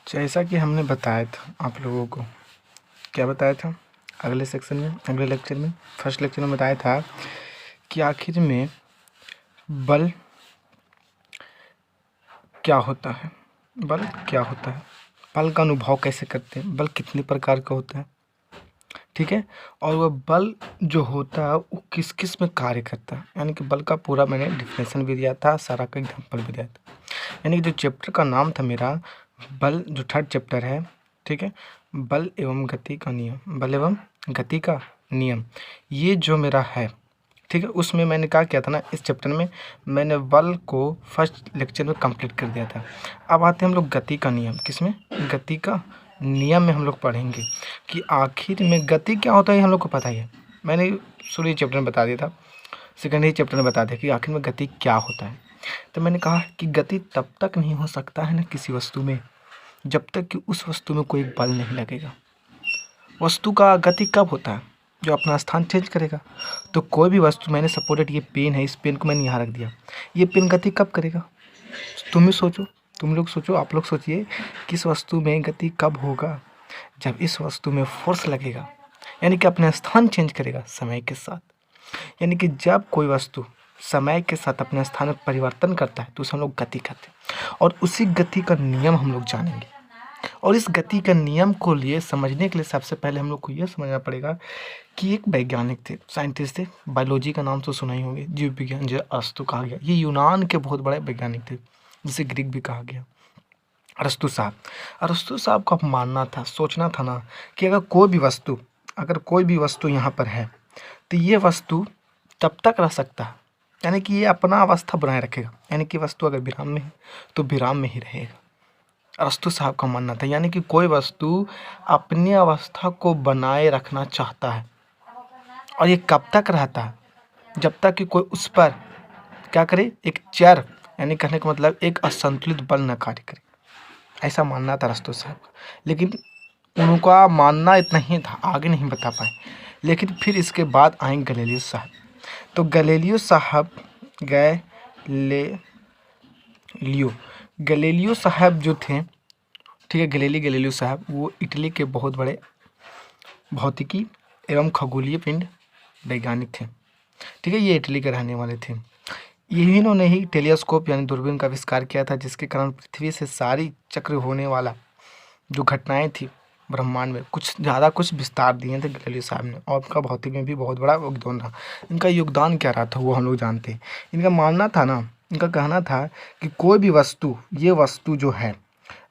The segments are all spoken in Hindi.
जैसा कि हमने बताया था आप लोगों को, क्या बताया था अगले सेक्शन में, अगले लेक्चर में, फर्स्ट लेक्चर में बताया था कि आखिर में बल क्या होता है, बल क्या होता है, बल का अनुभव कैसे करते हैं, बल कितने प्रकार का होता है, ठीक है। और वह बल जो होता है वो किस किस में कार्य करता है, यानी कि बल का पूरा मैंने डिफिनेशन भी दिया था, सारा का एग्जाम्पल भी दिया था। यानी कि जो चैप्टर का नाम था मेरा बल, जो थर्ड चैप्टर है, ठीक है, बल एवं गति का नियम, बल एवं गति का नियम, ये जो मेरा है, ठीक है। उसमें मैंने क्या किया था ना, इस चैप्टर में मैंने बल को फर्स्ट लेक्चर में कंप्लीट कर दिया था। अब आते हैं हम लोग गति का नियम, किसमें, गति का नियम में हम लोग पढ़ेंगे कि आखिर में गति क्या होता है, हम लोग को पता ही है। मैंने शुरू चैप्टर में बता दिया था, सेकेंड ही चैप्टर में बता दिया कि आखिर में गति क्या होता है। तो मैंने कहा कि गति तब तक नहीं हो सकता है ना किसी वस्तु में जब तक कि उस वस्तु में कोई बल नहीं लगेगा। वस्तु का गति कब होता है, जो अपना स्थान चेंज करेगा। तो कोई भी वस्तु, मैंने सपोर्टेड ये पेन है, इस पेन को मैंने यहाँ रख दिया, ये पेन गति कब करेगा, तुम ही सोचो, तुम लोग सोचो, आप लोग सोचिए कि इस वस्तु में गति कब होगा, जब इस वस्तु में फोर्स लगेगा, यानी कि अपना स्थान चेंज करेगा समय के साथ। यानी कि जब कोई वस्तु समय के साथ अपने स्थान में परिवर्तन करता है तो उसे हम लोग गति कहते हैं, और उसी गति का नियम हम लोग जानेंगे। और इस गति का नियम को लिए समझने के लिए सबसे पहले हम लोग को यह समझना पड़ेगा कि एक वैज्ञानिक थे, साइंटिस्ट थे, बायोलॉजी का नाम तो सुना ही होंगे, जीव विज्ञान, जो अरस्तु कहा गया, ये यूनान के बहुत बड़े वैज्ञानिक थे, जिसे ग्रीक भी कहा गया, अरस्तु साहब। अरस्तु साहब का मानना था, सोचना था ना कि अगर कोई भी वस्तु यहाँ पर है तो ये वस्तु तब तक रह सकता है, यानी कि ये अपना अवस्था बनाए रखेगा, यानी कि वस्तु अगर विराम में है तो विराम में ही रहेगा। अरस्तु साहब का मानना था, यानी कि कोई वस्तु अपनी अवस्था को बनाए रखना चाहता है, और ये कब तक रहता है, जब तक कि कोई उस पर क्या करे, एक चर, यानी कहने का मतलब एक असंतुलित बल न कार्य करे। ऐसा मानना था अरस्तु साहब का, लेकिन उनका मानना इतना ही था, आगे नहीं बता पाए। लेकिन फिर इसके बाद आए गैलीलियो साहब। तो गैलीलियो साहब गैलीलियो साहब जो थे, ठीक है, गैलीलियो साहब, वो इटली के बहुत बड़े भौतिकी एवं खगोलीय पिंड वैज्ञानिक थे, ठीक है, ये इटली के रहने वाले थे। यही इन्होंने ही टेलीस्कोप यानी दूरबीन का आविष्कार किया था, जिसके कारण पृथ्वी से सारी चक्र होने वाला जो घटनाएं थी ब्रह्मांड में, कुछ ज़्यादा कुछ विस्तार दिए थे गैलीलियो साहब ने, और उनका भौतिक में भी बहुत बड़ा योगदान रहा। इनका योगदान क्या रहा था वो हम लोग जानते हैं। इनका मानना था ना, इनका कहना था कि कोई भी वस्तु, ये वस्तु जो है,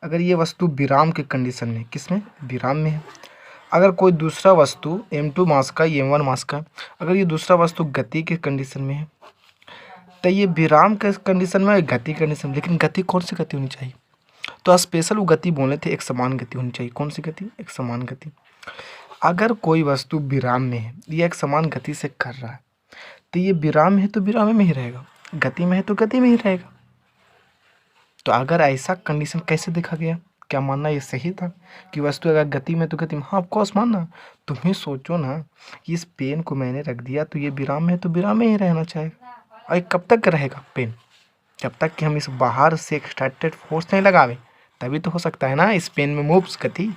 अगर ये वस्तु विराम के कंडीशन में, किसमें, विराम में है, अगर कोई दूसरा वस्तु m2 मास का, m1 मास का, अगर ये दूसरा वस्तु गति के कंडीशन में है, तो ये विराम के कंडीशन में, गति कंडीशन में, लेकिन गति कौन सी गति होनी चाहिए, तो स्पेशल वो गति बोले थे, एक समान गति होनी चाहिए। कौन सी गति, एक समान गति। अगर कोई वस्तु विराम में है, ये एक समान गति से कर रहा है, तो ये विराम में है तो विराम में ही रहेगा, गति में है तो गति में ही रहेगा। तो अगर ऐसा कंडीशन कैसे देखा गया, क्या मानना ये सही था कि वस्तु अगर गति में तो गति में, हाँ ऑफकोर्स मानना। तुम ही सोचो ना कि इस पेन को मैंने रख दिया तो ये विराम में है तो विराम में ही रहना चाहेगा, और कब तक रहेगा पेन, जब तक कि हम इस बाहर से एक्सट्रैक्टेड फोर्स नहीं लगावे, तभी तो हो सकता है ना इस पेन में मूव्स गति।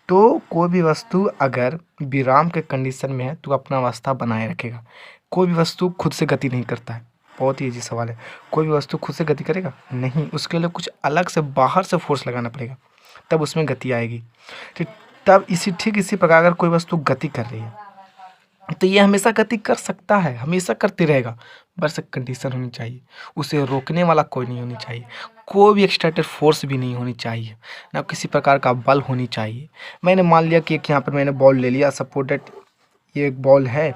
तो कोई भी वस्तु अगर विराम के कंडीशन में है तो अपना अवस्था बनाए रखेगा। कोई भी वस्तु खुद से गति नहीं करता है, बहुत ही इजी सवाल है, कोई भी वस्तु खुद से गति करेगा नहीं, उसके लिए कुछ अलग से बाहर से फोर्स लगाना पड़ेगा, तब उसमें गति आएगी। ठीक, तब ठीक इसी प्रकार अगर कोई वस्तु गति कर रही है तो ये हमेशा गति कर सकता है, हमेशा करते रहेगा, बस एक कंडीशन होनी चाहिए, उसे रोकने वाला कोई नहीं होनी चाहिए, कोई भी एक्सटर्नल फोर्स भी नहीं होनी चाहिए, ना किसी प्रकार का बल होनी चाहिए। मैंने मान लिया कि एक यहाँ पर मैंने बॉल ले लिया, सपोर्टेड, ये एक बॉल है,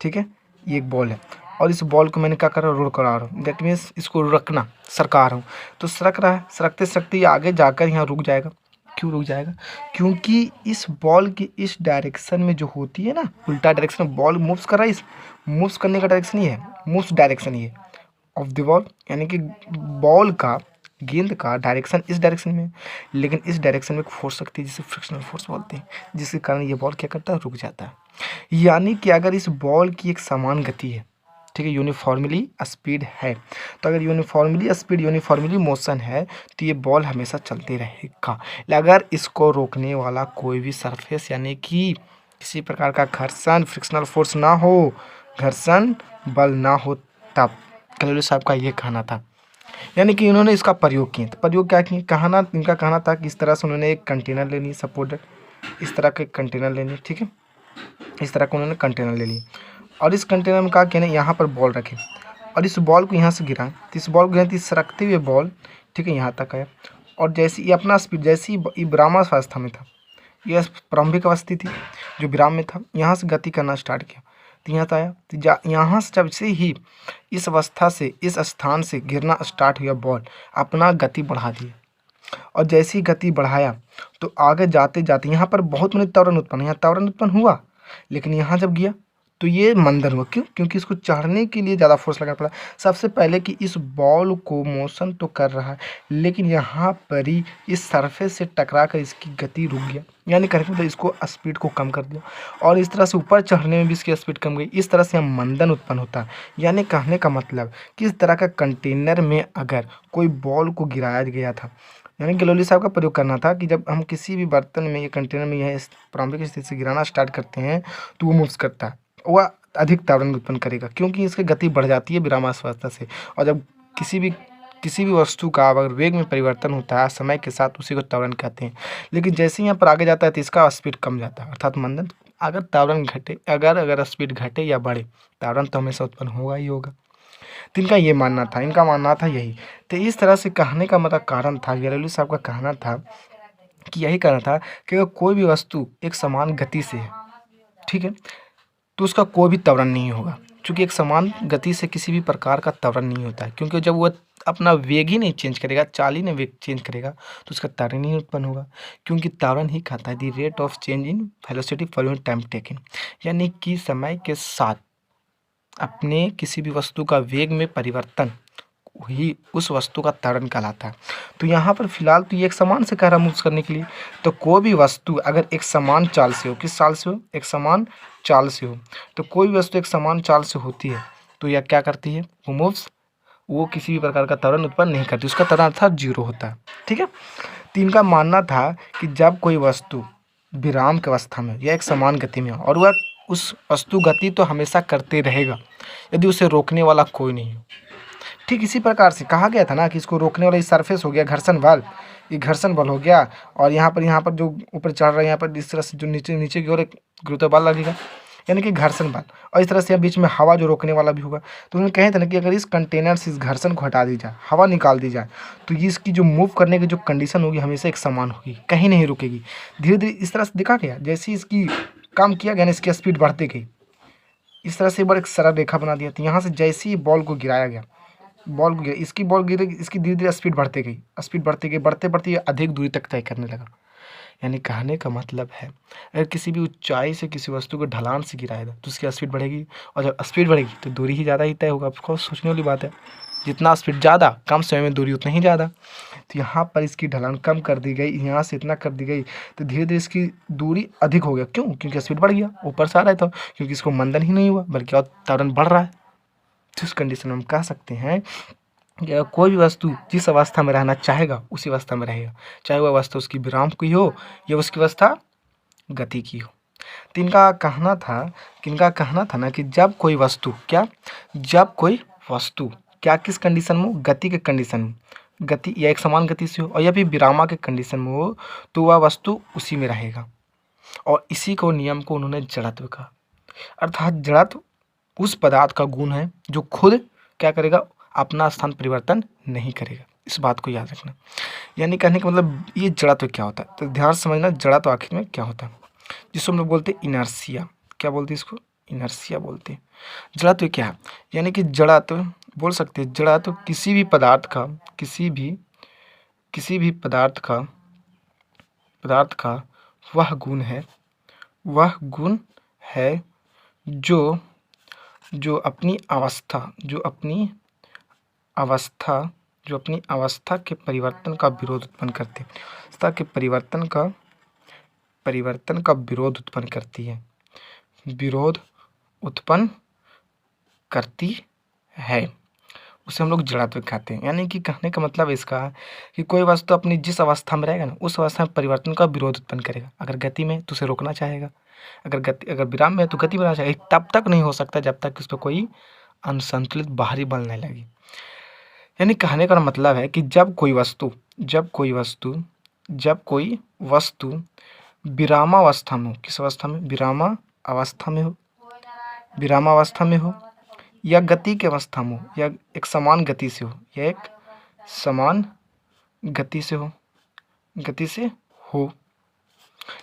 ठीक है, ये एक बॉल है, और इस बॉल को मैंने क्या कर रहा हूँ, रोल करा रहा हूँ, दैट मीन्स इसको रखना, सरका रहा हूँ, तो सरक रहा है, सरकते सरकते ये आगे जाकर यहाँ रुक जाएगा। क्यों रुक जाएगा, क्योंकि इस बॉल की इस डायरेक्शन में जो होती है ना, उल्टा डायरेक्शन, बॉल मूव्स कर रहा है, इस मूव्स करने का डायरेक्शन ये है, मूव्स डायरेक्शन ये ऑफ द बॉल, यानी कि बॉल का, गेंद का डायरेक्शन इस डायरेक्शन में, लेकिन इस डायरेक्शन में एक फोर्स लगती है जिसे फ्रिक्शनल फोर्स बोलते हैं, जिसके कारण ये बॉल क्या करता है, रुक जाता है। यानी कि अगर इस बॉल की एक समान गति है ठीक है, यूनिफॉर्मली स्पीड है। तो अगर यूनिफॉर्मली स्पीड यूनिफॉर्मली मोशन है तो ये बॉल हमेशा चलते रहेगा। अगर इसको रोकने वाला कोई भी सरफेस यानी कि किसी प्रकार का घर्षण फ्रिक्शनल फोर्स ना हो, घर्षण बल ना हो, तब गैलीलियो साहब का ये कहना था। यानी कि इन्होंने इसका प्रयोग किए। तो प्रयोग क्या किए, कहना इनका कहना था कि इस तरह से उन्होंने एक कंटेनर लेनी, सपोर्टेड इस तरह के कंटेनर लेनी, ठीक है, इस तरह का उन्होंने कंटेनर ले लिया और इस कंटेनर में कहा कि ना यहाँ पर बॉल रखें और इस बॉल को यहाँ से गिराएं। तो इस बॉल को गिराएं तो इस सरकते हुए बॉल, ठीक है, यहाँ तक आया और जैसे ये अपना स्पीड जैसे ही विरामावस्था में था, यह प्रारंभिक अवस्था थी जो विराम में था, यहाँ से गति करना स्टार्ट किया तो यहाँ तक आया। तो यहाँ से जब से ही इस अवस्था से इस स्थान से गिरना स्टार्ट हुआ, बॉल अपना गति बढ़ा दिया और जैसी गति बढ़ाया तो आगे जाते जाते यहाँ पर बहुत बड़ी त्वरण उत्पन्न, यहाँ त्वरण उत्पन्न हुआ, लेकिन यहाँ जब गया तो ये मंदन हुआ। क्यों? क्योंकि इसको चढ़ने के लिए ज़्यादा फोर्स लगाना पड़ा। सबसे पहले कि इस बॉल को मोशन तो कर रहा है, लेकिन यहाँ पर ही इस सरफेस से टकरा कर इसकी गति रुक गया, यानी कहने का मतलब इसको स्पीड को कम कर दिया और इस तरह से ऊपर चढ़ने में भी इसकी स्पीड कम गई। इस तरह से यहाँ मंदन उत्पन्न होता है। यानी कहने का मतलब कि इस तरह का कंटेनर में अगर कोई बॉल को गिराया गया था, यानी गैलीलियो साहब का प्रयोग करना था कि जब हम किसी भी बर्तन में या कंटेनर में यह प्रारंभिक स्थिति से गिराना स्टार्ट करते हैं तो वो मूव्स करता है, वह अधिक त्वरण उत्पन्न करेगा क्योंकि इसकी गति बढ़ जाती है विरामावस्था से। और जब किसी भी वस्तु का अगर वेग में परिवर्तन होता है समय के साथ, उसी को त्वरण कहते हैं। लेकिन जैसे ही यहाँ पर आगे जाता है तो इसका स्पीड कम जाता है, अर्थात मंदन। अगर त्वरण घटे, अगर स्पीड घटे या बढ़े, त्वरण तो हमेशा उत्पन्न होगा ही होगा। तो इनका ये मानना था, इनका मानना था यही। तो इस तरह से कहने का मतलब कारण था, गैलीलियो साहब का कहना था कि यही कहना था कि अगर कोई भी वस्तु एक समान गति से है, ठीक है, तो उसका कोई भी त्वरण नहीं होगा, क्योंकि एक समान गति से किसी भी प्रकार का त्वरण नहीं होता है। क्योंकि जब वह अपना वेग ही नहीं चेंज करेगा, चाल ही नहीं वेग चेंज करेगा, तो उसका त्वरण नहीं उत्पन्न होगा। क्योंकि त्वरण ही कहता है the rate of change in velocity following time taken, यानी कि समय के साथ अपने किसी भी वस्तु का वेग में परिवर्तन ही उस वस्तु का त्वरण कहलाता है। तो यहाँ पर फिलहाल तो ये एक समान से कह रहा मूव्स करने के लिए। तो कोई भी वस्तु अगर एक समान चाल से हो, किस चाल से हो, एक समान चाल से हो, तो कोई भी वस्तु एक समान चाल से होती है तो यह क्या करती है, वो मूव्स, वो किसी भी प्रकार का त्वरण उत्पन्न नहीं करती, उसका त्वरण अर्थात जीरो होता है, ठीक है। तो इनका मानना था कि जब कोई वस्तु विराम की अवस्था में या एक समान गति में हो और वह उस वस्तु गति तो हमेशा करते रहेगा यदि उसे रोकने वाला कोई नहीं हो। ठीक इसी प्रकार से कहा गया था ना कि इसको रोकने वाला इस सरफेस हो गया घर्षण बल, ये घर्षण बल हो गया और यहाँ पर जो ऊपर चढ़ रहा है यहाँ पर इस तरह से जो नीचे की ओर एक गुरुत्व बल लगेगा, यानी कि घर्षण बल। और इस तरह से बीच में हवा जो रोकने वाला भी होगा। तो उन्होंने कहे थे ना कि अगर इस कंटेनर से इस घर्षण को हटा दी जाए, हवा निकाल दी जाए, तो ये इसकी जो मूव करने की जो कंडीशन होगी हमेशा एक समान होगी, कहीं नहीं रुकेगी। धीरे धीरे इस तरह से देखा गया, जैसे ही इसकी काम किया गया ना, इसकी स्पीड बढ़ती गई। इस तरह से एक बार एक सरल रेखा बना दिया। तो यहाँ से जैसे ही बॉल को गिराया गया, बॉल गिरा, इसकी बॉल गिरेगी, इसकी धीरे धीरे स्पीड बढ़ती गई, बढ़ते बढ़ते ये अधिक दूरी तक तय करने लगा। यानी कहने का मतलब है अगर किसी भी ऊंचाई से किसी वस्तु को ढलान से गिराएगा तो उसकी स्पीड बढ़ेगी और जब स्पीड बढ़ेगी तो दूरी ही ज़्यादा ही तय होगा। ऑफकोर्स सोचने वाली बात है, जितना स्पीड ज़्यादा कम समय में दूरी उतना ही ज़्यादा। तो यहाँ पर इसकी ढलान कम कर दी गई, यहाँ से इतना कर दी गई, तो धीरे धीरे इसकी दूरी अधिक हो गया। क्यों? क्योंकि स्पीड बढ़ गया, ऊपर से आ रहा था, क्योंकि इसको मंदन ही नहीं हुआ बल्कि और त्वरण बढ़ रहा है। तो इस कंडीशन में हम कह सकते हैं कि कोई भी वस्तु जिस अवस्था में रहना चाहेगा उसी अवस्था में रहेगा, चाहे वह अवस्था उसकी विराम की हो या उसकी अवस्था गति की हो। तो इनका कहना था ना कि जब कोई वस्तु क्या किस कंडीशन में हो, गति के कंडीशन में, गति या एक समान गति से हो और या फिर विरामा के कंडीशन में हो, तो वह वस्तु उसी में रहेगा। और इसी को नियम को उन्होंने जड़त्व कहा। अर्थात जड़त्व उस पदार्थ का गुण है जो खुद क्या करेगा, अपना स्थान परिवर्तन नहीं करेगा। इस बात को याद रखना। यानी कहने का मतलब ये जड़त्व क्या होता है, तो ध्यान से समझना जड़त्व आखिर में क्या होता है, जिसको हम लोग बोलते हैं इनर्शिया। क्या बोलते हैं इसको? इनर्शिया बोलते हैं। जड़त्व क्या है? यानी कि जड़त्व बोल सकते हैं, जड़त्व किसी भी पदार्थ का वह गुण है जो अपनी अवस्था के परिवर्तन का विरोध उत्पन्न करते हैं, अवस्था के परिवर्तन का विरोध उत्पन्न करती है, विरोध उत्पन्न करती है, उसे हम लोग जड़त्व कहते हैं। यानी कि कहने का मतलब इसका कि कोई वस्तु अपनी जिस अवस्था में रहेगा ना, उस अवस्था में परिवर्तन का विरोध उत्पन्न करेगा। अगर गति में तो उसे रोकना चाहेगा, अगर विराम में है तो गति बनाना चाहेगा। तब तक नहीं हो सकता जब तक उस पर कोई असंतुलित बाहरी बल नहीं लगे। यानी कहने का मतलब है कि जब कोई वस्तु विरामावस्था में हो, किस अवस्था में, विरामावस्था में हो या गति की अवस्था में हो, या एक समान गति से हो,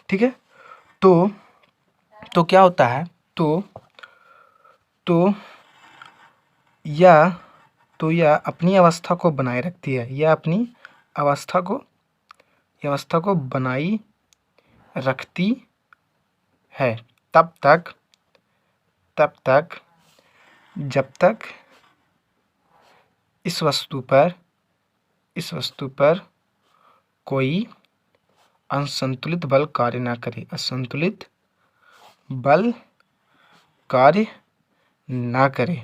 ठीक है। तो क्या होता है, तो यह अपनी अवस्था को बनाए रखती है, यह अपनी अवस्था को बनाई रखती है तब तक जब तक इस वस्तु पर कोई असंतुलित बल कार्य ना करे, असंतुलित बल कार्य ना करे।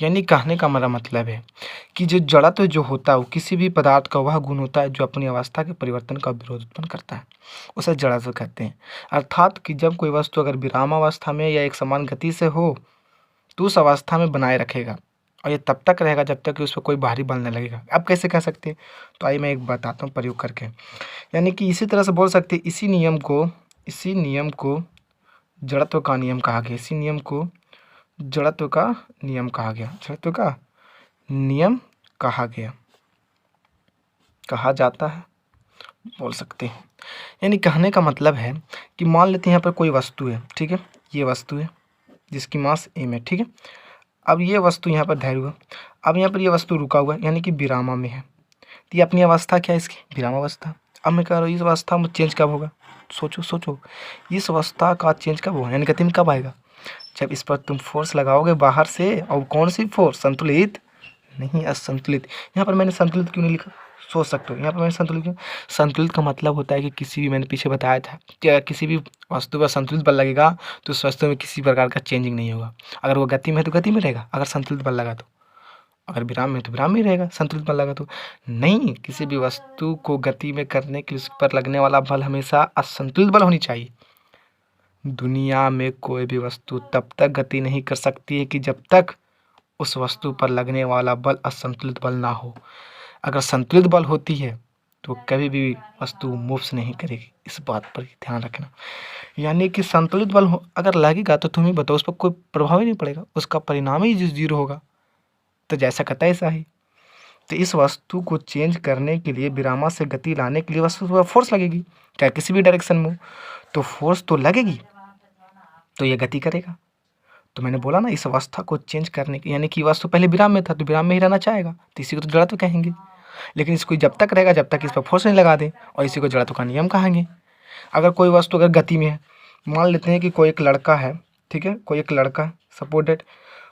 यानी कहने का मेरा मतलब है कि जो जड़त्व जो होता है वो किसी भी पदार्थ का वह गुण होता है जो अपनी अवस्था के परिवर्तन का विरोध उत्पन्न करता है, उसे जड़त्व कहते हैं। अर्थात कि जब कोई वस्तु अगर विरामावस्था में या एक समान गति से हो तो उस अवस्था में बनाए रखेगा, और ये तब तक रहेगा जब तक कि उस पर कोई बाहरी बल नहीं लगेगा। अब कैसे कह सकते हैं, तो आइए मैं एक बताता हूँ प्रयोग करके। यानी कि इसी तरह से बोल सकते हैं, इसी नियम को जड़त्व का नियम कहा गया, इसी नियम को जड़त्व का नियम कहा गया, कहा जाता है, बोल सकते हैं। यानी कहने का मतलब है कि मान लेते हैं यहाँ पर कोई वस्तु है, ठीक है, ये वस्तु है जिसकी मास m है, ठीक है। अब ये वस्तु यहाँ पर धैर्य हुआ, अब यहाँ पर ये वस्तु रुका हुआ है, यानी कि विरामा में है। तो ये अपनी अवस्था क्या है इसकी, विरामावस्था। अब मैं कह रहा हूँ इस अवस्था में चेंज कब होगा, सोचो इस अवस्था का चेंज कब होगा, यानी गति में कब आएगा, जब इस पर तुम फोर्स लगाओगे बाहर से। और कौन सी फोर्स, संतुलित नहीं, असंतुलित। यहाँ पर मैंने संतुलित क्यों नहीं लिखा, सोच सकते हो यहाँ पर मैंने संतुलित क्यों। संतुलित का मतलब होता है कि किसी भी, मैंने पीछे बताया था कि किसी भी वस्तु पर संतुलित बल लगेगा तो उस वस्तु में किसी प्रकार का चेंजिंग नहीं होगा। अगर वो गति में है तो गति में रहेगा, अगर संतुलित बल लगा तो, अगर विराम में तो विराम में रहेगा, संतुलित बल लगा तो नहीं। किसी भी वस्तु को गति में करने के लिए उस पर लगने वाला बल हमेशा असंतुलित बल होनी चाहिए। दुनिया में कोई भी वस्तु तब तक गति नहीं कर सकती है कि जब तक उस वस्तु पर लगने वाला बल असंतुलित बल ना हो। अगर संतुलित बल होती है तो कभी भी वस्तु मूव्स नहीं करेगी, इस बात पर ध्यान रखना। यानी कि संतुलित बल अगर लगेगा तो तुम ही बताओ, उस पर कोई प्रभाव ही नहीं पड़ेगा, उसका परिणाम ही जीरो होगा। तो जैसा कहता है ऐसा ही। तो इस वस्तु को चेंज करने के लिए, विरामा से गति लाने के लिए वस्तु पर फोर्स लगेगी, चाहे किसी भी डायरेक्शन में हो, तो फोर्स तो लगेगी, तो ये गति करेगा। तो मैंने बोला ना, इस अवस्था को चेंज करने की, यानी कि वस्तु पहले विराम में था तो विराम में ही रहना चाहेगा, तो इसी को तो जड़त्व कहेंगे। लेकिन इसको जब तक रहेगा जब तक इस पर फोर्स नहीं लगा दे, और इसी को जड़त्व का नियम कहेंगे। अगर कोई वस्तु अगर गति में है, मान लेते हैं कि कोई एक लड़का है, ठीक है, कोई एक लड़का, सपोज दैट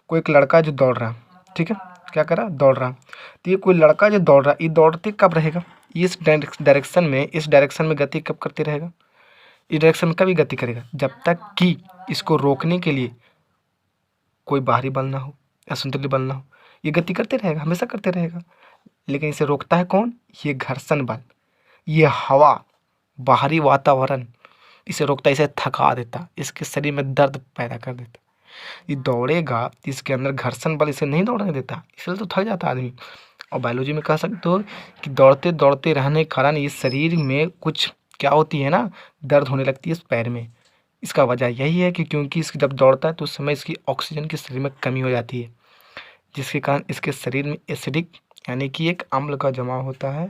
कोई एक लड़का जो दौड़ रहा है, ठीक है, क्या कर रहा है, दौड़ रहा। तो ये कोई लड़का जो दौड़ रहा है, ये दौड़ते कब रहेगा, इस डायरेक्शन में गति कब करते रहेगा, इस डायरेक्शन में कभी गति करेगा जब तक कि इसको रोकने के लिए कोई बाहरी बल ना हो, असंतुलित बल ना हो। ये गति करते रहेगा, हमेशा करते रहेगा। लेकिन इसे रोकता है कौन, ये घर्षण बल, ये हवा, बाहरी वातावरण इसे रोकता है, इसे थका देता, इसके शरीर में दर्द पैदा कर देता। ये दौड़ेगा, इसके अंदर घर्षण बल इसे नहीं दौड़ने देता, इसलिए तो थक जाता आदमी। और बायोलॉजी में कह सकते हो कि दौड़ते दौड़ते रहने के कारण इस शरीर में कुछ क्या होती है ना, दर्द होने लगती है इस पैर में। इसका वजह यही है कि क्योंकि इसकी जब दौड़ता है तो उस समय इसकी ऑक्सीजन की शरीर में कमी हो जाती है, जिसके कारण इसके शरीर में एसिडिक यानी कि एक अम्ल का जमाव होता है,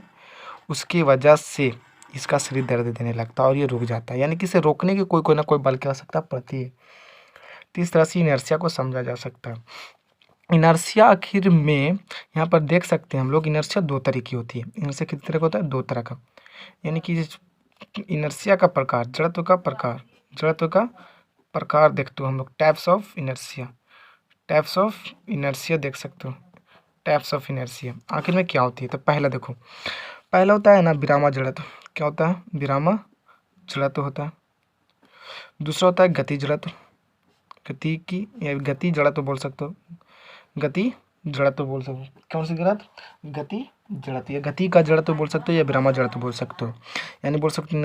उसकी वजह से इसका शरीर दर्द देने लगता है और ये रुक जाता है। यानी कि इसे रोकने की कोई ना कोई बल की आवश्यकता पड़ती है। तो इस तरह से इनर्शिया को समझा जा सकता है। इनर्शिया आखिर में यहाँ पर देख सकते हैं हम लोग, इनर्शिया दो तरह की होती है। इनर्शिया कितने तरह का होता है, दो तरह का। यानी कि इनर्शिया का प्रकार, जड़त्व का प्रकार देखते हो हम लोग, टाइप्स ऑफ इनर्शिया देख सकते हो, टाइप्स ऑफ इनर्शिया आखिर में क्या होती है। तो पहला देखो, पहला होता है ना विरामा जड़त्व, क्या होता है, विरामा जड़त्व होता है। दूसरा होता है गति जड़त्व, गति की या गति जड़त्व बोल सकते हो, गति जड़त्व बोल सकते हो। कौन सी गलत? गति जड़त्व, या गति का जड़त्व बोल सकते हो या विरामा जड़त्व बोल सकते हो। यानी बोल सकते हो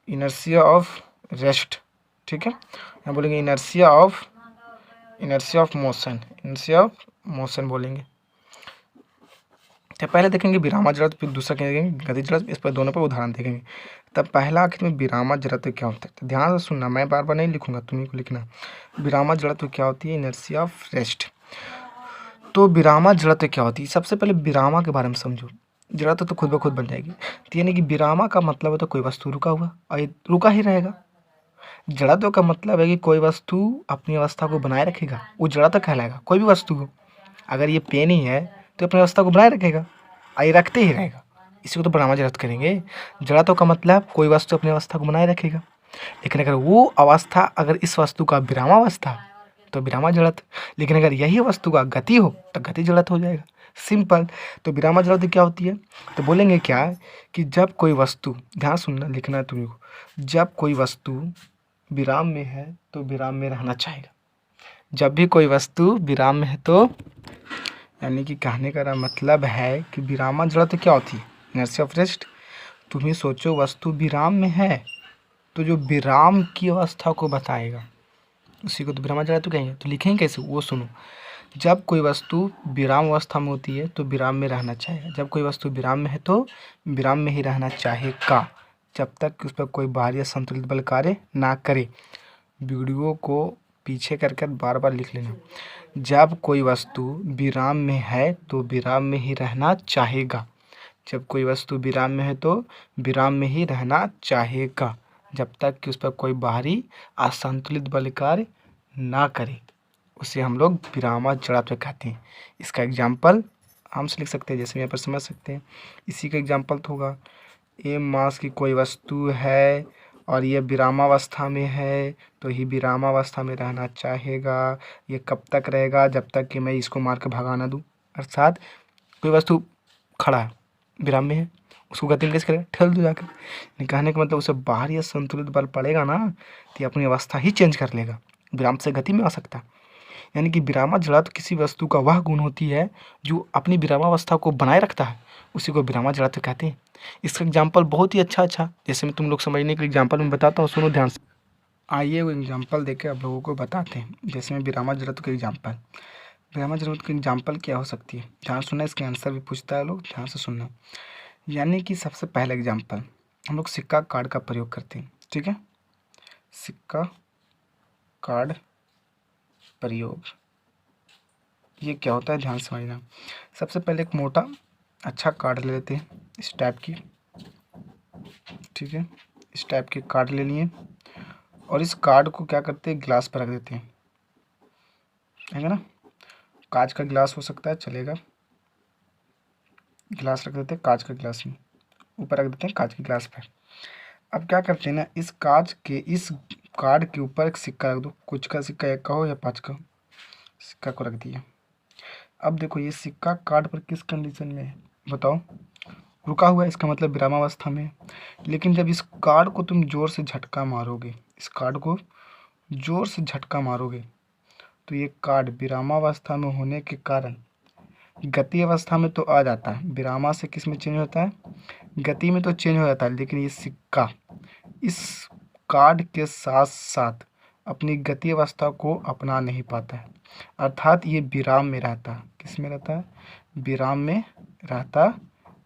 इनर्शिया ऑफ रेस्ट। ठीक है, यहाँ बोलेंगे इनर्शिया ऑफ मोशन बोलेंगे। तो पहले देखेंगे विरामा जड़त्व, फिर दूसरा क्या देखेंगे गति जड़त्व। इस पर दोनों पर उदाहरण देखेंगे। तब पहला आखिर में विरामा जड़त्व क्या होता है, तो ध्यान से सुनना, मैं बार बार नहीं लिखूंगा, तुम्ही को लिखना। विरामा जड़त्व क्या होती है? Inertia of rest. तो विरामा जड़त्व क्या होती है? सबसे पहले विरामा के बारे में समझो। जड़त्व तो खुद ब खुद बन जाएगी। तो यानी कि विरामा का मतलब है तो कोई वस्तु रुका हुआ और ये रुका ही रहेगा। जड़त्व का मतलब है कि कोई वस्तु अपनी अवस्था को बनाए रखेगा, वो जड़त्व कहलाएगा। कोई भी वस्तु हो, अगर ये पेन ही है तो अपनी अवस्था को बनाए रखेगा, ये रखते ही रहेगा, इसी को तो विरामा जड़त्व करेंगे। जड़त्व का मतलब कोई वस्तु अपनी अवस्था को बनाए रखेगा, लेकिन अगर वो अवस्था अगर इस वस्तु का विरामावस्था तो विरामा जड़त्व, लेकिन अगर यही वस्तु का गति हो तो गति जड़त्व हो जाएगा। सिंपल। तो विरामा जड़त्व क्या होती है? तो बोलेंगे क्या कि जब कोई वस्तु, ध्यान सुनना, लिखना है तुम्हें को, जब कोई वस्तु विराम में है तो विराम में रहना चाहेगा। जब भी कोई वस्तु विराम में है तो, यानी कि कहने का मतलब है कि विरामा जड़त्व क्या होती है? Inertia of rest. तुम्हें सोचो वस्तु विराम में है तो जो विराम की अवस्था को बताएगा उसी को तो विरामा जड़त्व कहेंगे। तो लिखेंगे कैसे वो सुनो। जब कोई वस्तु विराम अवस्था में होती है तो विराम में रहना चाहेगा। जब कोई वस्तु विराम में है तो विराम में ही रहना चाहेगा, जब तक कि उस पर कोई बाहरी या संतुलित बल कार्य ना करे। वीडियो को पीछे कर बार बार लिख लेना। जब कोई वस्तु विराम में है तो विराम में ही रहना चाहेगा। जब कोई वस्तु विराम में है तो विराम में ही रहना चाहेगा, जब तक कि उस पर कोई बाहरी असंतुलित बल कार्य ना करे, उसे हम लोग विरामा जड़त्व कहते हैं। इसका एग्जाम्पल हम से लिख सकते हैं, जैसे यहाँ पर समझ सकते हैं। इसी का एग्जाम्पल तो होगा, ए मास की कोई वस्तु है और ये विरामावस्था में है तो ही विरामावस्था में रहना चाहेगा। ये कब तक रहेगा? जब तक कि मैं इसको मार के भगा ना दूँ। अर्थात कोई वस्तु खड़ा है, विराम में है, उसको गति में कैसे करेगा? ठेल दो जाकर। कहने का मतलब उसे बाहरी संतुलित बल पड़ेगा ना तो ये अपनी अवस्था ही चेंज कर लेगा, विराम से गति में आ सकता है। यानी कि विरामा जड़त्व किसी वस्तु का वह गुण होती है जो अपनी विरामावस्था को बनाए रखता है, उसी को विरामा जड़त्व कहते हैं। इसका एग्जाम्पल बहुत ही अच्छा जैसे मैं तुम लोग समझने के लिए एग्जाम्पल में बताता हूँ, सुनो ध्यान से। आइए वो एग्जाम्पल देकर आप लोगों को बताते हैं। जैसे मैं विरामा जड़त्व का एग्जाम्पल, विरामा जड़त्व की एग्जाम्पल क्या हो सकती है, ध्यान सुनना, इसके आंसर भी पूछता है लोग, ध्यान से सुनना। यानी कि सबसे पहला एग्जाम्पल, हम लोग सिक्का कार्ड का प्रयोग करते हैं। ठीक है, सिक्का कार्ड प्रयोग, ये क्या होता है ध्यान समझना। सबसे पहले एक मोटा अच्छा कार्ड ले लेते हैं इस टाइप की। ठीक है, इस टाइप के कार्ड ले लिए और इस कार्ड को क्या करते हैं, ग्लास पर रख देते हैं, है ना। कांच का गिलास हो सकता है, चलेगा। गिलास रख देते हैं कांच का गिलास में, ऊपर रख देते हैं कांच के गिलास पर। अब क्या करते हैं ना, इस कार्ड के ऊपर एक सिक्का रख दो, कुछ का सिक्का, 1 का हो या 5 का, सिक्का को रख दिया। अब देखो ये सिक्का कार्ड पर किस कंडीशन में है बताओ? रुका हुआ है, इसका मतलब विरामावस्था में है। लेकिन जब इस कार्ड को तुम जोर से झटका मारोगे, इस कार्ड को जोर से झटका मारोगे तो ये कार्ड विरामावस्था में होने के कारण गति अवस्था में तो आ जाता है, विरामा से किस में चेंज होता है, गति में तो चेंज हो जाता है। लेकिन ये सिक्का इस कार्ड के साथ साथ अपनी गति अवस्था को अपना नहीं पाता है, अर्थात ये विराम में रहता है। किस में रहता है? विराम में रहता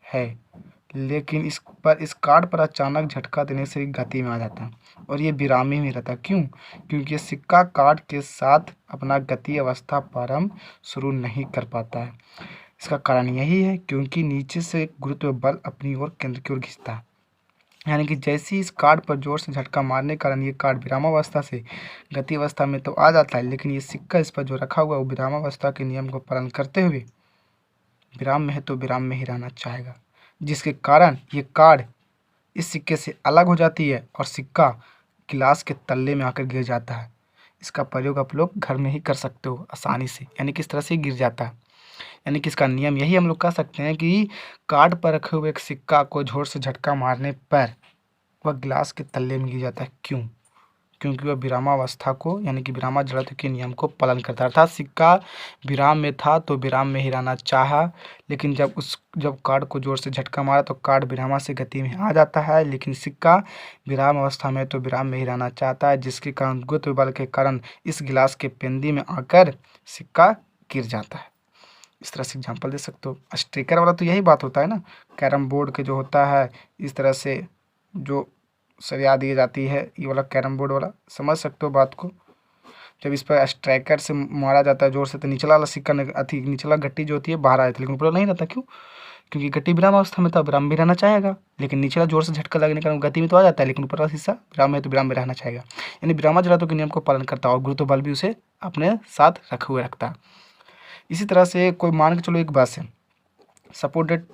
है। लेकिन इस कार्ड पर अचानक झटका देने से गति में आ जाता है और ये विराम में रहता है। क्यों? क्योंकि ये सिक्का कार्ड के साथ अपना गति अवस्था प्रारंभ शुरू नहीं कर पाता है। इसका कारण यही है क्योंकि नीचे से गुरुत्व बल अपनी ओर केंद्र की ओर खींचता है। यानी कि जैसे ही इस कार्ड पर जोर से झटका मारने के कारण ये कार्ड विरामावस्था से गति अवस्था में तो आ जाता है, लेकिन ये सिक्का इस पर जो रखा हुआ है वो विरामावस्था के नियम को पालन करते हुए विराम में है तो विराम में ही रहना चाहेगा, जिसके कारण ये कार्ड इस सिक्के से अलग हो जाती है और सिक्का गिलास के तल्ले में आकर गिर जाता है। इसका प्रयोग आप लोग घर में ही कर सकते हो आसानी से, यानी कि इस तरह से गिर जाता है। यानी कि इसका नियम यही हम लोग कह सकते हैं कि कार्ड पर रखे हुए एक सिक्का को जोर से झटका मारने पर वह गिलास के तल्ले में गिर जाता है। क्यों? क्योंकि वह विरामावस्था को यानी कि विरामा जड़त्व के नियम को पालन करता है। अर्थात सिक्का विराम में था तो विराम में ही रहना चाहा, लेकिन जब कार्ड को जोर से झटका मारा तो कार्ड विरामा से गति में आ जाता है, लेकिन सिक्का विराम अवस्था में तो विराम में ही रहना चाहता है, जिसके कारण गुरुत्व बल के कारण इस गिलास के पेंदी में आकर सिक्का गिर जाता है। इस तरह से एग्जाम्पल दे सकते हो। स्ट्रेकर वाला तो यही बात होता है ना, कैरम बोर्ड के जो होता है इस तरह से जो सरिया दी जाती है, ये वाला कैरम बोर्ड वाला, समझ सकते हो बात को। जब इस पर स्ट्राइकर से मारा जाता है जोर से तो निचला वाला सिक्का अथी निचला गट्टी जो होती है बाहर आ जाती है, लेकिन ऊपर नहीं रहता। क्यों? क्योंकि गट्टी विराम अवस्था में था, विराम भी रहना चाहेगा, लेकिन निचला जोर से झटका लगने के कारण गति में तो आ जाता है, लेकिन ऊपर वाला हिस्सा विराम है तो विराम में रहना चाहेगा। यानी विरामा जड़त्व के नियम को पालन करता है और गुरुत्व बल भी उसे अपने साथ रखे हुए रखता है। इसी तरह से कोई मान के चलो एक बस है, सपोर्टेड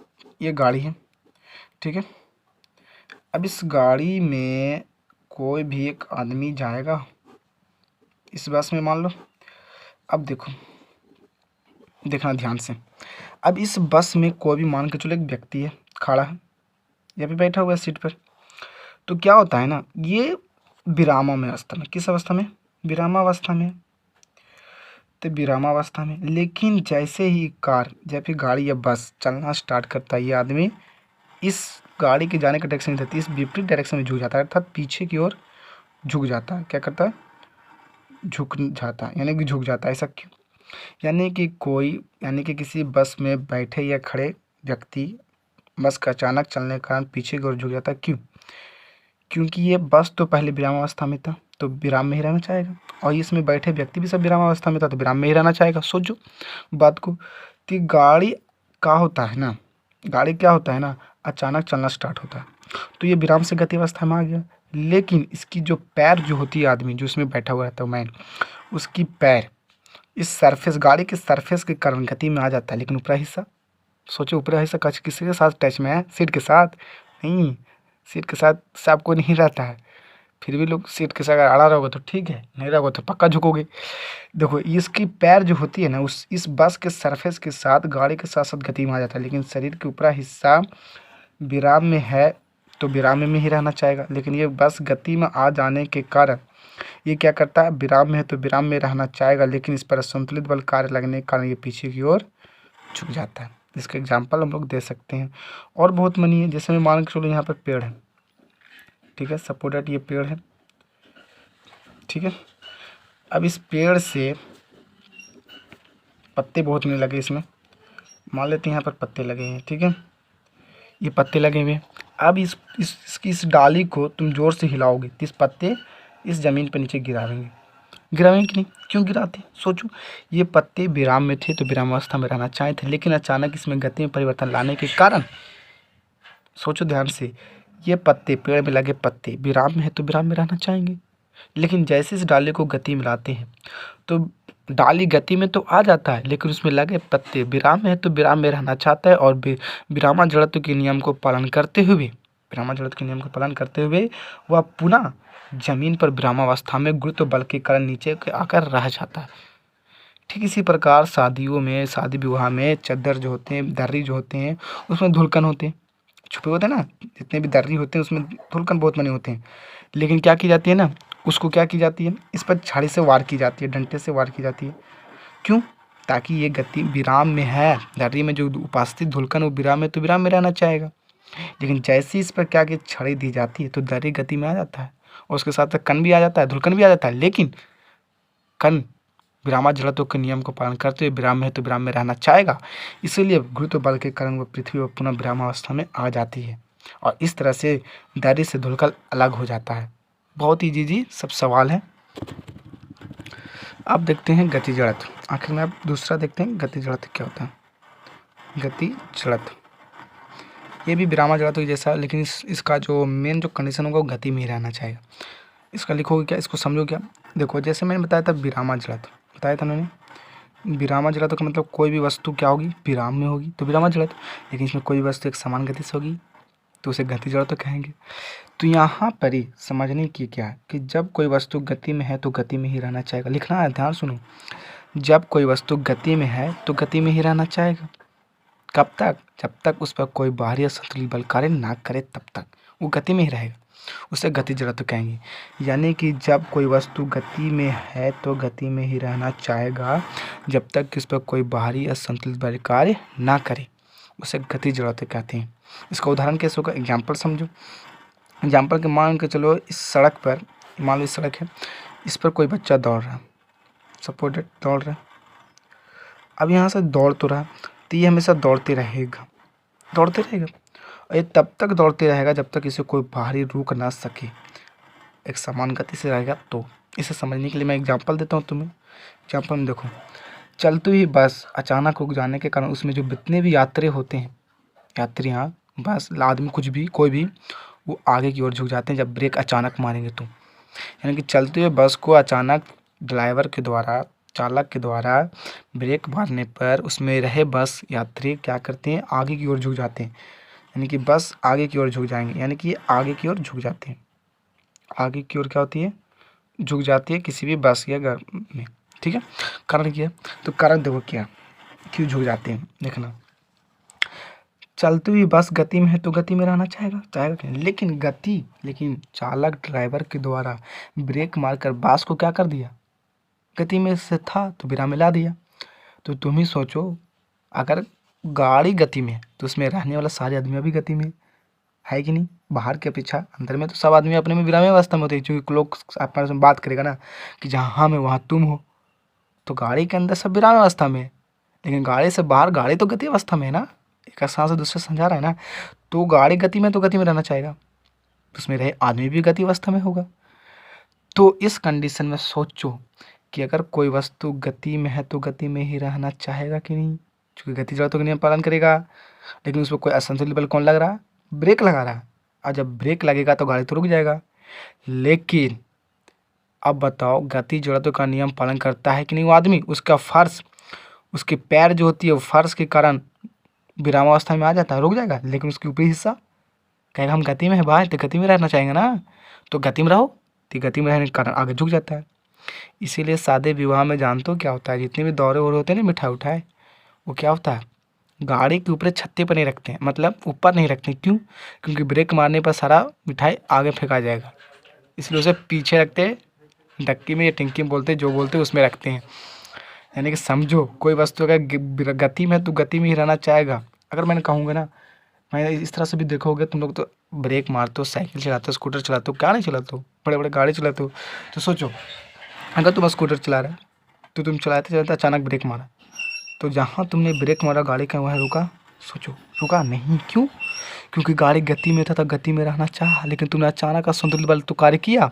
ये गाड़ी है, ठीक है। अब इस गाड़ी में कोई भी एक आदमी जाएगा इस बस में, मान लो। अब देखो, देखना ध्यान से। अब इस बस में कोई भी मान के चलो एक व्यक्ति है, खड़ा है या फिर बैठा हुआ है सीट पर, तो क्या होता है ना, ये विरामा में अवस्था में, किस अवस्था में? विरामावस्था में। तो विरामावस्था में, लेकिन जैसे ही कार या फिर गाड़ी या बस चलना स्टार्ट करता है, ये आदमी इस गाड़ी के जाने का डायरेक्शन नहीं रहती, इस विपरीत डायरेक्शन में झुक जाता है, अर्थात पीछे की ओर झुक जाता है। क्या करता है? झुक जाता है, यानी कि झुक जाता है। ऐसा क्यों? यानी कि किसी बस में बैठे या खड़े व्यक्ति बस का अचानक चलने के कारण पीछे की ओर झुक जाता है। क्यों? क्योंकि ये बस तो पहले विरामावस्था में था तो विराम में ही रहना चाहेगा, और इसमें बैठे व्यक्ति भी सब विरामावस्था में था तो विराम में ही रहना चाहेगा। सोचो बात को। तो गाड़ी का होता है ना, गाड़ी क्या होता है ना, अचानक चलना स्टार्ट होता है तो ये विराम से गति अवस्था में आ गया, लेकिन इसकी जो पैर जो होती है, आदमी जो इसमें बैठा हुआ रहता है मैन, उसकी पैर इस सरफेस, गाड़ी के सरफेस के कारण गति में आ जाता है, लेकिन ऊपरा हिस्सा, सोचो ऊपरा हिस्सा किसी के साथ टच में है? सीट के साथ नहीं, सीट के साथ सब कोई नहीं रहता है, फिर भी लोग सीट के साथ अगर अड़ा रहोगे तो ठीक है, नहीं रहोगे तो पक्का झुकोगे। देखो इसकी पैर जो होती है ना, इस बस के सरफेस के साथ गाड़ी के साथ साथ गति में आ जाता है, लेकिन शरीर के ऊपरा हिस्सा विराम में है तो विराम में ही रहना चाहेगा, लेकिन ये बस गति में आ जाने के कारण ये क्या करता है, विराम में है तो विराम में रहना चाहेगा, लेकिन इस पर असंतुलित बल कार्य लगने के कारण ये पीछे की ओर झुक जाता है। इसका एग्जाम्पल हम लोग दे सकते हैं और बहुत मनी है। जैसे मैं मान के चलो यहाँ पर पेड़ है, ठीक है, सपोर्टेड ये पेड़ है, ठीक है। अब इस पेड़ से पत्ते बहुत नहीं लगे इसमें, मान लेते हैं यहाँ पर पत्ते लगे हैं, ठीक है, ये पत्ते लगे हुए हैं। अब इस डाली को तुम जोर से हिलाओगे तो इस पत्ते इस ज़मीन पर नीचे गिरावेंगे कि नहीं? क्यों गिराते? सोचो, ये पत्ते विराम में थे तो विराम अवस्था में रहना चाहे थे, लेकिन अचानक इसमें गति में परिवर्तन लाने के कारण, सोचो ध्यान से, ये पत्ते, पेड़ में लगे पत्ते विराम में है तो विराम में रहना चाहेंगे, लेकिन जैसे इस डाली को गति में लाते हैं तो डाली गति में तो आ जाता है, लेकिन उसमें लगे पत्ते विराम में है तो विराम में रहना चाहता है, और विरामा जड़त्व के नियम को पालन करते हुए वह पुनः जमीन पर विरामावस्था में गुरुत्व बल के कारण नीचे आकर रह जाता है। ठीक इसी प्रकार शादियों में, शादी विवाह में चद्दर जो होते हैं, दर्री जो होते हैं, उसमें धुलकन होते हैं, छुपे होते हैं ना, जितने भी दर्री होते हैं उसमें धुलकन बहुत बने होते हैं, लेकिन क्या की जाती है ना, उसको क्या की जाती है, इस पर छड़ी से वार की जाती है, डंडे से वार की जाती है। क्यों? ताकि ये गति विराम में है, दर्री में जो उपस्थित धुलकन वो विराम में तो विराम में रहना चाहेगा, लेकिन जैसे इस पर क्या कि छड़ी दी जाती है तो दर्री गति में आ जाता है, और उसके साथ कण भी आ जाता है, धुलकन भी आ जाता है, लेकिन कण विरामा जड़त्व के नियम को पालन करते हुए विराम में है तो विराम में रहना चाहेगा, इसलिए गुरुत्व बल के कारण वह पृथ्वी पर पुनः विरामावस्था में आ जाती है, और इस तरह से दर्री से धुलकन अलग हो जाता है। बहुत इजी सब सवाल है। अब देखते हैं गति जड़त्व। आखिर में अब दूसरा देखते हैं गति जड़त्व क्या होता है। गति जड़त्व ये भी विरामा जड़त्व जैसा, लेकिन इसका जो मेन जो कंडीशन होगा वो गति में ही रहना चाहिए। इसका लिखोगे क्या, इसको समझो क्या। देखो जैसे मैंने बताया था विरामा जड़त्व, बताया था मैंने, विरामा जड़त्व का मतलब कोई भी वस्तु क्या होगी, विराम में होगी तो विरामा जड़त्व, लेकिन इसमें कोई भी वस्तु एक समान गति से होगी तो उसे गति जड़त्व कहेंगे। तो यहाँ पर ही समझने की क्या है कि जब कोई वस्तु गति में है तो गति में ही रहना चाहेगा। लिखना है, ध्यान सुनो, जब कोई वस्तु गति में है तो गति में ही रहना चाहेगा। कब तक? जब तक उस पर कोई बाहरी असंतुलित बल कार्य ना करे तब तक। वो गति में ही रहेगा, उसे गतिज जड़त्व कहेंगे। यानी कि जब कोई वस्तु गति में है तो गति में ही रहना चाहेगा जब तक कि उस पर कोई बाहरी असंतुलित बल कार्य ना करे, उसे गतिज जड़त्व कहते हैं। इसका उदाहरण कैसे होगा, एग्जाम्पल समझो। एग्जाम्पल के मान के चलो, इस सड़क पर, मान लो इस सड़क है, इस पर कोई बच्चा दौड़ रहा है, सपोर्टेड दौड़ रहा है। अब यहाँ से दौड़ तो रहा, तो ये हमेशा दौड़ते रहेगा, दौड़ते रहेगा, और ये तब तक दौड़ते रहेगा जब तक इसे कोई बाहरी रोक ना सके, एक समान गति से रहेगा। तो इसे समझने के लिए मैं एग्जांपल देता हूँ तुम्हें। एग्जांपल में देखो, चलती हुई बस अचानक रुक जाने के कारण उसमें जो जितने भी यात्री होते हैं, यात्री, हाँ बस आदमी, कुछ भी, कोई भी, वो आगे की ओर झुक जाते हैं जब ब्रेक अचानक मारेंगे तो। यानी कि चलते हुए बस को अचानक ड्राइवर के द्वारा, चालक के द्वारा ब्रेक मारने पर उसमें रहे बस यात्री क्या करते हैं, आगे की ओर झुक जाते हैं। यानी कि बस आगे की ओर झुक जाएंगे, यानी कि आगे की ओर झुक जाते हैं। आगे की ओर क्या होती है, झुक जाती है किसी भी बस या घर में, ठीक है। कारण क्या है, तो कारण देखो क्या, क्यों झुक जाते हैं, देखना। चलती हुई बस गति में है तो गति में रहना चाहेगा, चाहेगा क्या, लेकिन चालक ड्राइवर के द्वारा ब्रेक मारकर बस को क्या कर दिया, गति में से था तो विराम मिला दिया। तो तुम ही सोचो, अगर गाड़ी गति में है तो उसमें रहने वाला सारे आदमी भी गति में है कि नहीं, बाहर की अपेक्षा अंदर में तो सब आदमी अपने में विराम अवस्था में होते हैं, क्योंकि लोग आपस में बात करेगा ना कि जहाँ हम है वहाँ तुम हो, तो गाड़ी के अंदर सब विराम अवस्था में है, लेकिन गाड़ी से बाहर गाड़ी तो गति अवस्था में है ना, एक स्थान से दूसरे समझा रहा है ना। तो गाड़ी गति में तो गति में रहना चाहेगा, उसमें रहे आदमी भी गति अवस्था में होगा। तो इस कंडीशन में सोचो कि अगर कोई वस्तु गति में है तो गति में ही रहना चाहेगा कि नहीं, क्योंकि गति जड़त्व का नियम पालन करेगा। लेकिन उसमें कोई असंतुलित बल कौन लग रहा है, ब्रेक लगा रहा है, और जब ब्रेक लगेगा तो गाड़ी तो रुक जाएगा। लेकिन अब बताओ, गति जड़त्व का नियम पालन करता है कि नहीं वो आदमी, उसका फर्श, उसके पैर जो होती है वो फर्श के कारण विरामावस्था में आ जाता है, रुक जाएगा। लेकिन उसकी ऊपरी हिस्सा कहेगा हम गति में है भाई, तो गति में रहना चाहेंगे ना, तो गति में रहो, तो गति में रहने के कारण आगे झुक जाता है। इसीलिए सादे विवाह में जानते हो क्या होता है, जितने भी दौरे वौरे होते हैं ना मिठाई उठाए, वो क्या होता है, गाड़ी के ऊपर छत्ते पर नहीं रखते हैं, मतलब ऊपर नहीं रखते। क्यों, क्योंकि ब्रेक मारने पर सारा मिठाई आगे फेंका जाएगा, इसलिए उसे पीछे रखते हैं, डक्की में या टिंकी में बोलते, जो बोलते उसमें रखते हैं। यानी कि समझो, कोई वस्तु अगर गति में है तो गति में ही रहना चाहेगा। अगर मैंने कहूँगा ना, मैं इस तरह से भी देखोगे तुम लोग, तो ब्रेक मारते हो, साइकिल चलाते हो, स्कूटर चलाते हो, क्या नहीं चलाते हो, बड़े बड़े गाड़ी चलाते हो। तो सोचो, अगर तुम स्कूटर चला रहे तो तुम चलाते चलाते अचानक ब्रेक मारा, तो जहाँ तुमने ब्रेक मारा गाड़ी का वहाँ रुका, सोचो रुका नहीं, क्यों, क्योंकि गाड़ी गति में था तो गति में रहना चाहा, लेकिन तुमने अचानक असंतुलित बल तो कार्य किया,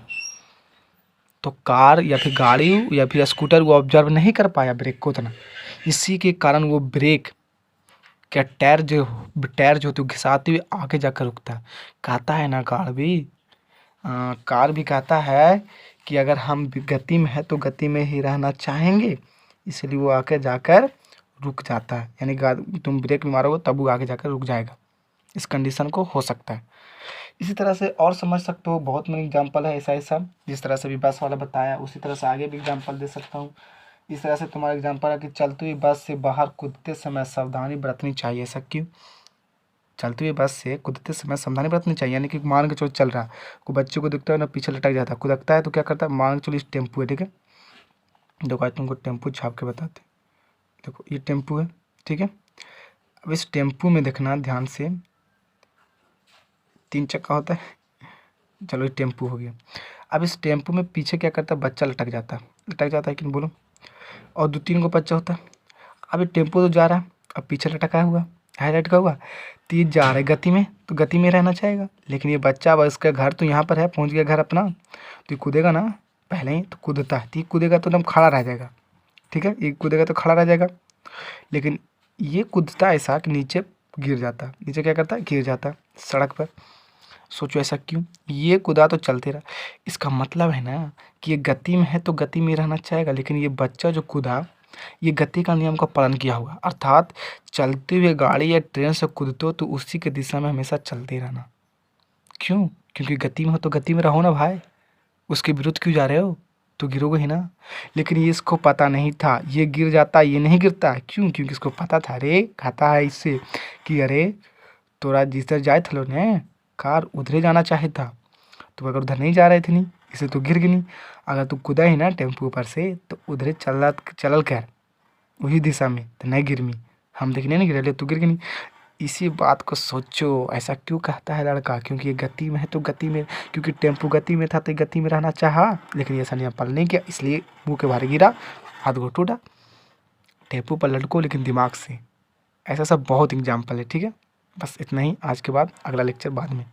तो कार या फिर गाड़ी या फिर स्कूटर वो ऑब्जर्व नहीं कर पाया ब्रेक को उतना, इसी के कारण वो ब्रेक क्या, टायर जो होती है घिसाते हुए आगे जाकर रुकता है। कहता है ना कार भी कहता है कि अगर हम गति में है तो गति में ही रहना चाहेंगे, इसलिए वो आके जाकर रुक जाता है। यानी तुम ब्रेक में मारोगे तब वो आगे जाकर रुक जाएगा, इस कंडीशन को हो सकता है। इसी तरह से और समझ सकते हो, बहुत मेरी एग्जाम्पल है ऐसा ऐसा, जिस तरह से भी बस वाला बताया उसी तरह से आगे भी एग्जाम्पल दे सकता हूँ। इस तरह से तुम्हारा एग्जाम्पल है कि चलती हुई बस से बाहर कूदते समय सावधानी बरतनी चाहिए। ऐसा क्यों, चलती हुई बस से कूदते समय सावधानी बरतनी चाहिए। यानी कि मान के चलो चल रहा, कोई बच्चे को दिखता है ना पीछे लटक जाता है, कूदकता है तो क्या करता है, मान के चलो इस टेम्पू है, ठीक है, देखो आज तुमको टेम्पू छाप के बताते, देखो ये टेम्पू है, ठीक है। अब इस टेम्पू में देखना ध्यान से, 3 चक्का होता है, चलो ये टेम्पू हो गया। अब इस टेम्पू में पीछे क्या करता है, बच्चा लटक जाता है कि नहीं बोलो, और 2-3 को बच्चा होता है। अब ये टेम्पो तो जा रहा है, अब पीछे लटका हुआ है, लटका हुआ, तीज जा रहा है गति में, तो गति में रहना चाहेगा। लेकिन ये बच्चा, अब इसका घर तो यहाँ पर है, पहुँच गया घर अपना, तो ये कूदेगा ना, पहले ही तो कूदता है, तो ये कूदेगा तो एकदम खड़ा रह जाएगा, ठीक है, ये कूदेगा तो खड़ा रह जाएगा। लेकिन ये कूदता ऐसा कि नीचे गिर जाता है, नीचे क्या करता है, गिर जाता है सड़क पर। सोचो ऐसा क्यों, ये कूदा तो चलते रहा, इसका मतलब है ना कि ये गति में है तो गति में रहना चाहेगा, लेकिन ये बच्चा जो कूदा ये गति का नियम का पालन किया हुआ, अर्थात चलते हुए गाड़ी या ट्रेन से कूदते हो तो उसी के दिशा में हमेशा चलते रहना। क्यों, क्योंकि गति में हो तो गति में रहो ना भाई, उसके विरुद्ध क्यों जा रहे हो, तो गिरोगे ही ना। लेकिन ये इसको पता नहीं था, ये गिर जाता, ये नहीं गिरता, क्यों, क्योंकि इसको पता था, अरे खाता है इससे कि अरे तोरा जिस तरह जाए थलो ने कार उधरे जाना चाहे था, तो अगर उधर नहीं जा रहे थे नहीं, इसे तो गिर गई। अगर तू कूदा ही ना टेम्पू ऊपर से तो उधरे चलल कर वही दिशा में, तो नहीं गिरमी। हम देखने नहीं गिरे, तू गिर गई। इसी बात को सोचो, ऐसा क्यों कहता है लड़का, क्योंकि ये गति में है तो गति में, क्योंकि टेम्पू गति में था तो गति में रहना चाहा, लेकिन ये सनिया पल नहीं किया, इसलिए मुंह के भारे गिरा, हाथ घो टूटा। टेम्पू पर लटको लेकिन दिमाग से। ऐसा सब बहुत एग्जाम्पल है, ठीक है। बस इतना ही आज के बाद, अगला लेक्चर बाद में।